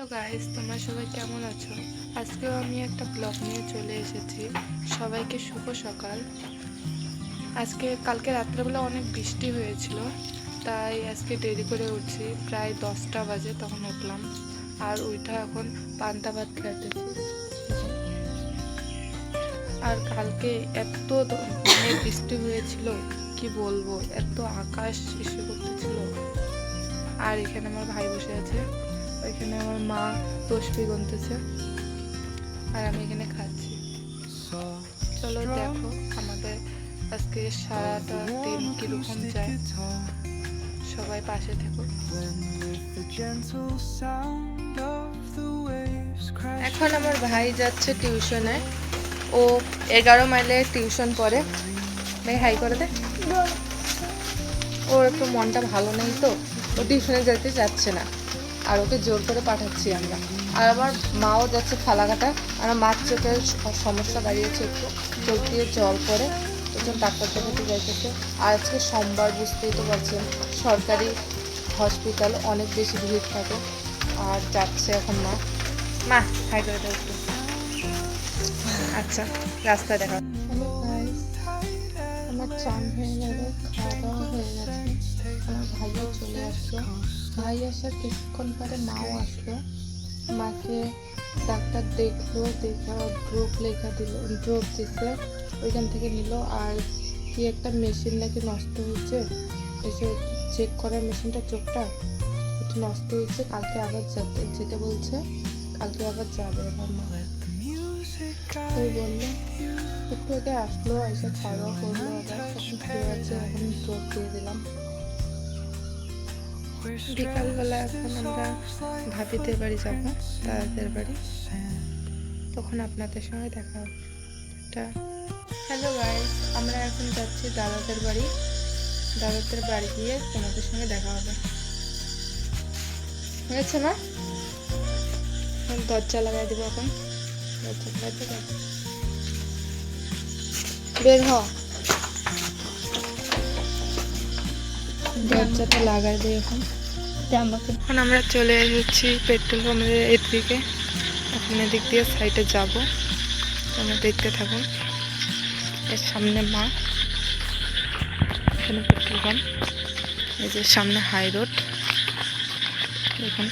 Hello guys, তোমরা সবাই কেমন আছো? আজকেও আমি একটা ব্লগ নিয়ে চলে এসেছি। সবাইকে শুভ সকাল। কালকে রাত্রেবেলা অনেক বৃষ্টি হয়েছিল, তাই আজকে দেরি করে উঠছি। প্রায় 10টা বাজে তখন উঠলাম, আর উঠা এখন পান্তা ভাত খেতেছি। আর কালকে এত বৃষ্টি হয়েছিল, কি বলবো, এত আকাশ এসে করতেছিল। আর এখানে আমার ভাই বসে আছে, ওইখানে আমার মা তসবি গুনতেছে, আর আমি এখানে খাচ্ছি। চলো দেখো আমাদের আজকে সারাটা দিন কিরকম যায়। সবাই পাশে থেকো। এখন আমার ভাই যাচ্ছে টিউশনে। ও 11 মাইলে টিউশন পড়ে। ভাই হাই করে দে। ওর একটু মনটা ভালো নেই, তো ও টিউশনে যেতে যাচ্ছে না, আর ওকে জোর করে পাঠাচ্ছি আমরা। আর আমার মাও যাচ্ছে ফালাকাটা। আর মার চোখের সমস্যা দাঁড়িয়েছে, একটু চোখ দিয়ে জল পড়ে, ওই জন্য ডাক্তার দেখাতে যাইতেছে। আর আজকে সোমবার, বুঝতেই তো পারছেন, সরকারি হসপিটাল অনেক বেশি ভিড় থাকে। আর যাচ্ছে এখন মা। মা হাই করে দাও একটু। আচ্ছা, রাস্তায় দেখা। হ্যালো গাইস, আমার চান হয়ে গেল, খাওয়া দাওয়া হয়ে গেছে। আমার ভাইও চলে আসলো। ভাই আসার কিছুক্ষণ পরে মাও আসলো। মাকে ডাক্তার দেখলো, দেখা ড্রপ লেখা দিল, ড্রপ দিচ্ছে, ওইখান থেকে নিল। আর কি একটা মেশিন নাকি নষ্ট হয়েছে, এসে চেক করার মেশিনটা, চোখটা একটু নষ্ট হয়েছে। কালকে আবার যেতে বলছে, কালকে আবার যাবে আমার মা। ওই বললো, একটু আগে আসলো, এসে খাওয়া দাওয়া করলো, আবার এখন শুয়ে আছে। এখন ড্রপ দিয়ে দিলাম। বিকালবেলা এখন আমরা ভাবিদের বাড়ি যাবো, দাদাদের বাড়ি, তখন আপনাদের সঙ্গে দেখা হবে। হ্যালো গাইস, আমরা এখন যাচ্ছি দাদাদের বাড়ি। দাদাদের বাড়ি গিয়ে তোমাদের সঙ্গে দেখা হবে। হয়েছে না? দরজা লাগাই দেবো এখন। দরজা লাগাই দেবো, বের হ। দরজাটা লাগাই দিই এখন। এখন আমরা চলে এসেছি পেট্রোল পাম্পের এদিকে। এখন এদিক দিয়ে সাইডে যাবো, তোমরা দেখতে থাকুন। এর সামনে মা, এখানে পেট্রোল পাম্প, এই যে সামনে হাই রোড। দেখুন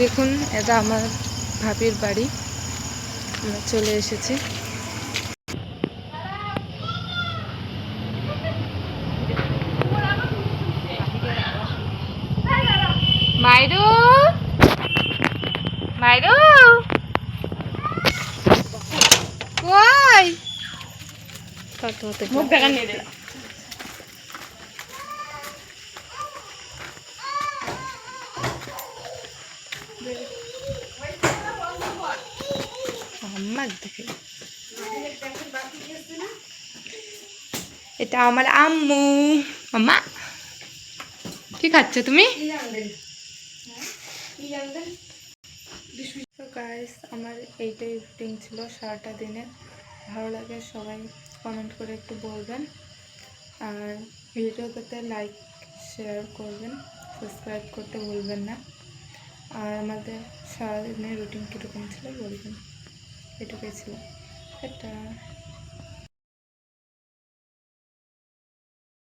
দেখুন, এটা আমার ভাবির বাড়ি। আমরা চলে এসেছি। মাইরু, মাইরু কই? মুখ দেখা নিয়ে দিলাম। এটা আমার আম্মু। আম্মা কি খাচ্ছ তুমি? গাইস, আমার এইটাই রুটিন ছিল সারাটা দিনে। ভালো লাগে সবাই কমেন্ট করে একটু বলবেন, আর ভিডিওটাতে লাইক শেয়ার করবেন, সাবস্ক্রাইব করতে ভুলবেন না। আর আমাদের সারাদিনের রুটিন কীরকম ছিল বলবেন। এটুকুই ছিল। এটা